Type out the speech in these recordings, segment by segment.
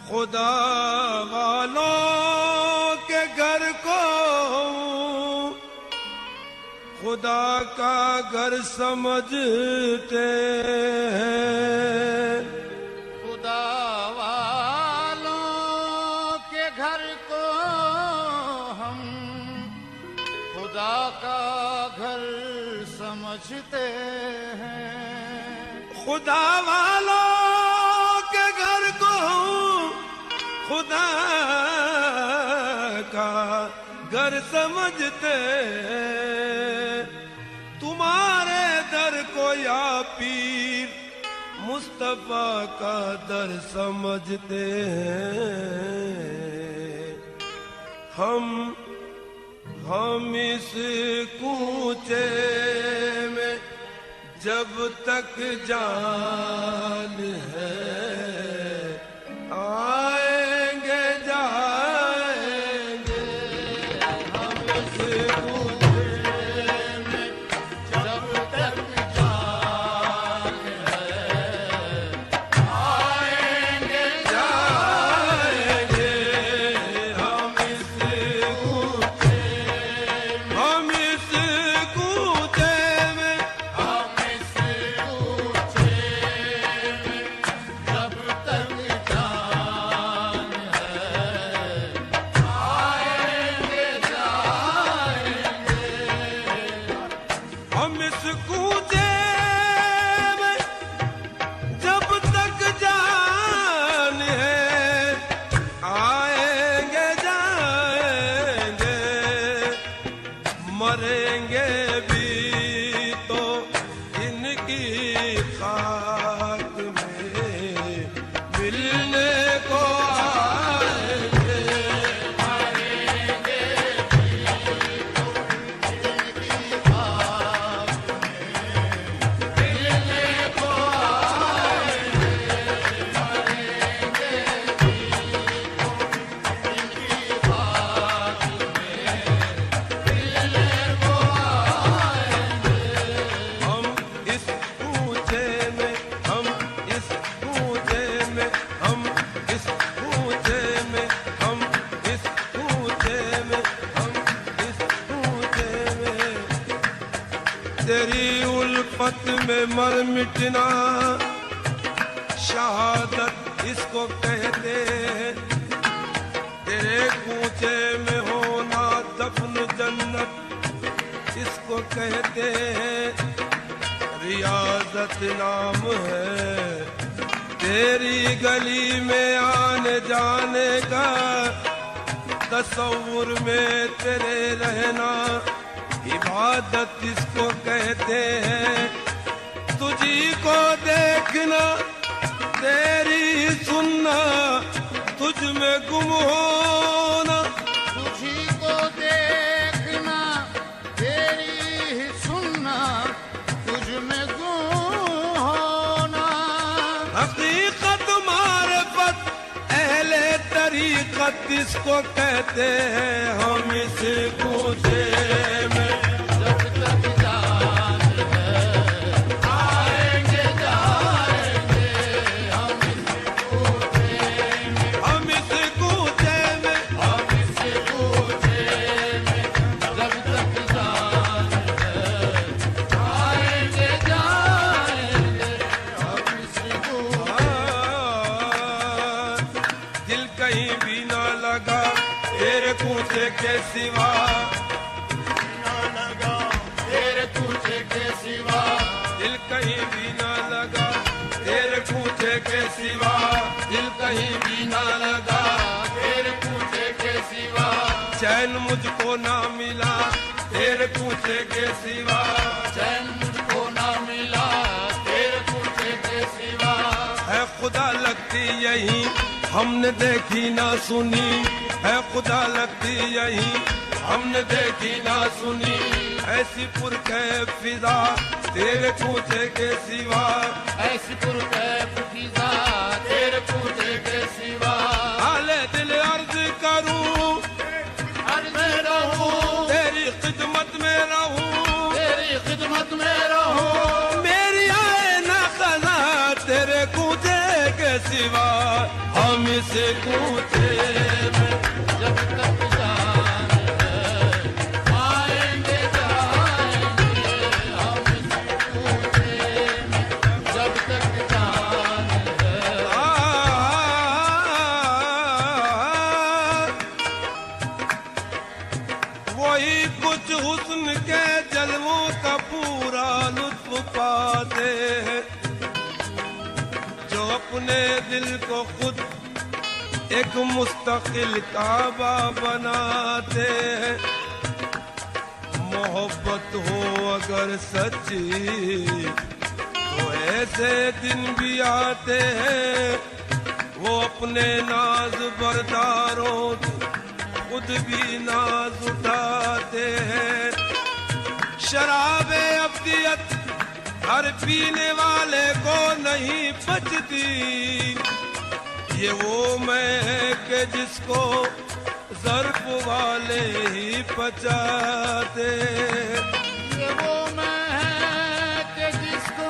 خدا والوں کے گھر کو خدا کا گھر سمجھتے ہیں. خدا والوں کے گھر کو ہم خدا کا گھر سمجھتے ہیں. خدا والوں کے گھر کو خدا کا گھر سمجھتے ہیں. تمہارے در کو یا پیر مصطفیٰ کا در سمجھتے ہیں. ہم اس کوچے میں جب تک جان ہے آئیں گے جائیں گے. ہم اس کوچے میں جب تک جان ہے آئیں گے جائیں گے. ہم اس کوچے میں ہم اس کوچے میں جب تک جان ہے آئیں گے جائیں گے. ہم اس کوچے میں جب تک جان ہے آئیں گے جائیں گے. مریں گے بھی تو ان کی خاک میں ملنے کو آئیں گے. ہم اس کوچے میں ہم اس کوچے میں ہم اس کوچے میں ہم اس کوچے میں ہم اس کوچے میں تیری الفت میں مر مٹنا شہادت اس کو کہتے ہیں. تیرے کوچے میں ہونا دفن جنت اس کو کہتے ہیں. ریاضت نام ہے تیری گلی میں آنے جانے کا. تصور میں تیرے رہنا عبادت اس کو کہتے ہیں. تجھی کو دیکھنا تیری سننا تجھ میں گم ہونا. تجھی کو دیکھنا تیری ہی سننا تجھ میں گم ہونا. حقیقت معرفت اہل طریقت اس کو کہتے ہیں. ہم اس کوچے میں جب تک جان ہے آئیں گے جائیں گے. ہم اس کوچے میں ہم اس کوچے میں جب تک جان ہے آئیں گے جائیں گے. ہم اس کوچے دل کہیں بھی نہ لگا تیرے کوچے کے سوا. تیرے کوچے کے سوا دل کہیں بھی نہ لگا تیرے کوچے کے سوا. دل کہیں بھی نہ لگا تیرے کوچے کے سوا. چین مجھ کو نہ ملا تیرے کوچے کے سوا. چین مجھ کو نہ ملا تیرے کوچے کے سوا. ہے خدا لگتی یہی ہم نے دیکھی نہ سنی. ہے خدا لگتی یہی ہم نے دیکھی نہ سنی. ایسی پرکیف فضا تیرے کوچے کے سوا. ایسی پرکیف فضا تیرے کوچے کے سوا. حال دل عرض کروں ہر میں رہوں تیری خدمت میں رہوں. تیری خدمت میں رہوں. میری آئے نہ خزاں تیرے کوچے کے سوا ہم اس کوچے میں جب تک جان ہے آئیں گے جائیں گے ہم اس کوچے میں جب تک جان ہے وہی کچھ حسن کے جلووں کا پورا لطف پاتے ہیں جو اپنے دل کو خود ایک مستقل کعبہ بناتے ہیں محبت ہو اگر سچی تو ایسے دن بھی آتے ہیں وہ اپنے ناز برداروں کی خود بھی ناز اٹھاتے ہیں شراب ابدیت ہر پینے والے کو نہیں بچتی یہ وہ میں ہے کہ جس کو ظرف والے ہی پچاتے یہ وہ میں ہے کہ جس کو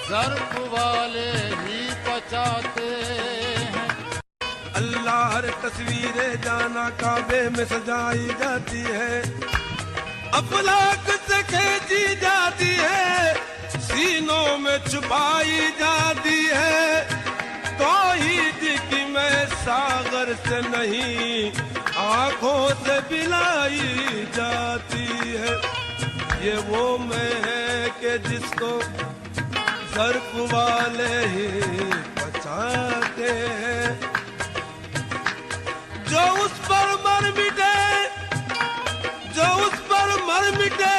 ظرف والے ہی پچاتے ہیں اللہ ہر تصویر جانا کعبے میں سجائی جاتی ہے افلاک سے کھینچی جاتی ہے سینوں میں چھپائی جاتی ہے توحید کی میں ساغر سے نہیں آنکھوں سے پلائی جاتی ہے یہ وہ میں ہے کہ جس کو ظرف والے ہی بچاتے ہیں جو اس پر مر مٹے جو اس پر مر مٹے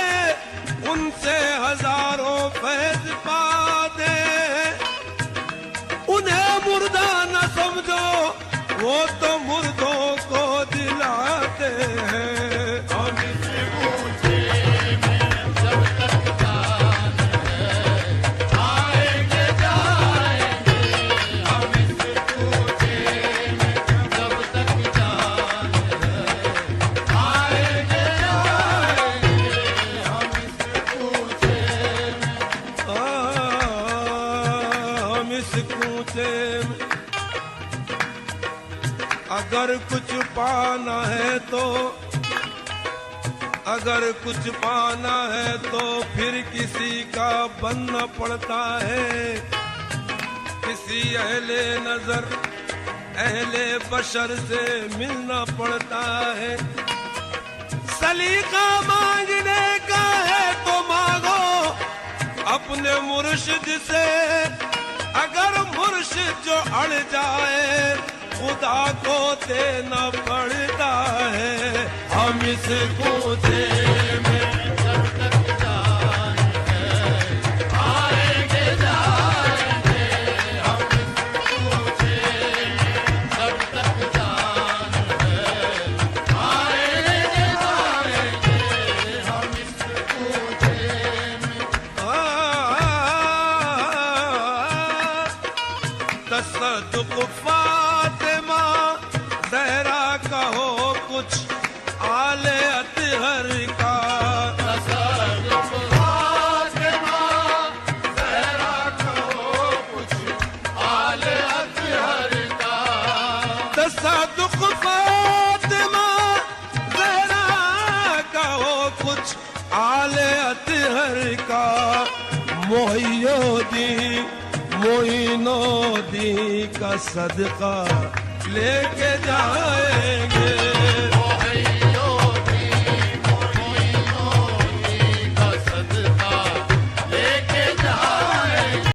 ان سے ہزاروں فیض پاتے انہیں مردہ نہ سمجھو وہ تو مردوں کو دلاتے ہیں ہم اس کوچے میں جب تک جان ہے آئیں گے جائیں گے ہم اس کوچے میں جب تک جان ہے آئیں گے جائیں گے ہم اس کوچے میں ہم اس کوچے میں اگر کچھ پانا ہے تو اگر کچھ پانا ہے تو پھر کسی کا بننا پڑتا ہے کسی اہل نظر اہل بشر سے ملنا پڑتا ہے سلیقہ مانگنے کا ہے تو مانگو اپنے مرشد سے اگر مرشد جو اڑ جائے خدا کو دینا پڑتا ہے ہم اس کوچے میں جب تک جان ہے آئیں گے جائیں گے ہم اس کوچے میں جب تک جان ہے آئیں گے جائیں گے ہم اس کوچے میں تصدق فاطمہ زہرا کا ہو کچھ آل اطہر کا تصدق فاطمہ زہرا کا ہو کچھ آل اطہر کا تصدق فاطمہ زہرا کا ہو کچھ آل اطہر کا محی الدین معین الدین کا صدقہ لے کے جائیں گے